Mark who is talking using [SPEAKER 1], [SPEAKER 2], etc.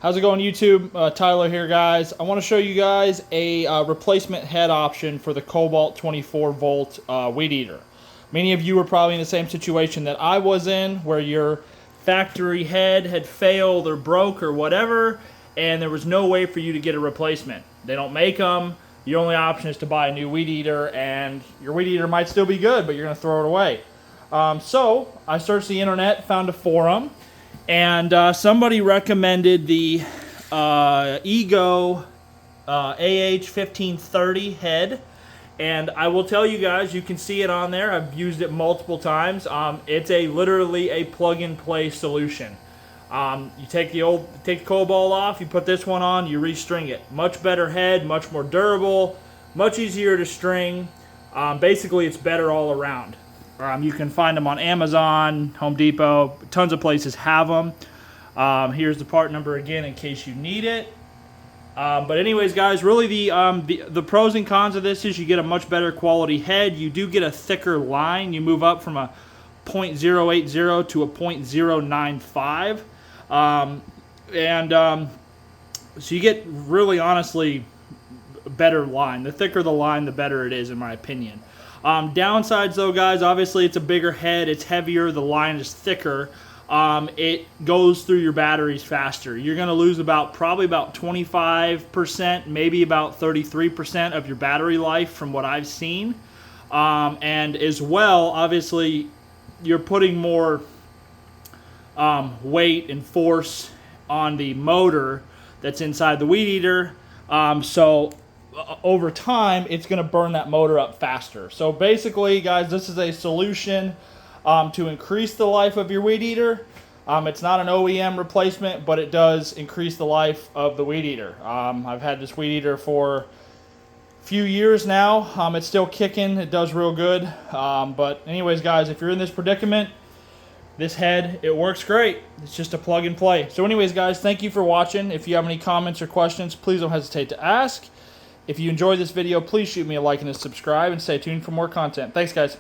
[SPEAKER 1] How's it going, YouTube? Tyler here, guys. I want to show you guys a replacement head option for the Kobalt 24-volt weed eater. Many of you are probably in the same situation that I was in, where your factory head had failed or broke or whatever, and there was no way for you to get a replacement. They don't make them. Your only option is to buy a new weed eater, and your weed eater might still be good, but you're going to throw it away. So I searched the internet, found a forum, and somebody recommended the Ego AH1530 head. And I will tell you guys, you can see it on there. I've used it multiple times. It's literally a plug-and-play solution. You take the Kobalt off, you put this one on, you restring it. Much better head, much more durable, much easier to string. Basically, it's better all around. You can find them on Amazon, Home Depot, tons of places have them. Here's the part number again in case you need it. But anyways, guys, really the pros and cons of this is you get a much better quality head. You do get a thicker line. You move up from a 0.080 to a 0.095. So you get really, honestly, a better line. The thicker the line, the better it is, in my opinion. Downsides, though, guys, obviously it's a bigger head, it's heavier, the line is thicker. It goes through your batteries faster. You're going to lose probably about 25%, maybe about 33% of your battery life from what I've seen. And as well, obviously, you're putting more weight and force on the motor that's inside the weed eater. So over time, it's going to burn that motor up faster. So basically, guys, this is a solution to increase the life of your weed eater. It's not an OEM replacement, but it does increase the life of the weed eater. I've had this weed eater for a few years now. It's still kicking. It does real good. But anyways, guys, if you're in this predicament, this head, it works great. It's just a plug and play. So anyways, guys, thank you for watching. If you have any comments or questions, please don't hesitate to ask. If you enjoyed this video, please shoot me a like and a subscribe, and stay tuned for more content. Thanks, guys.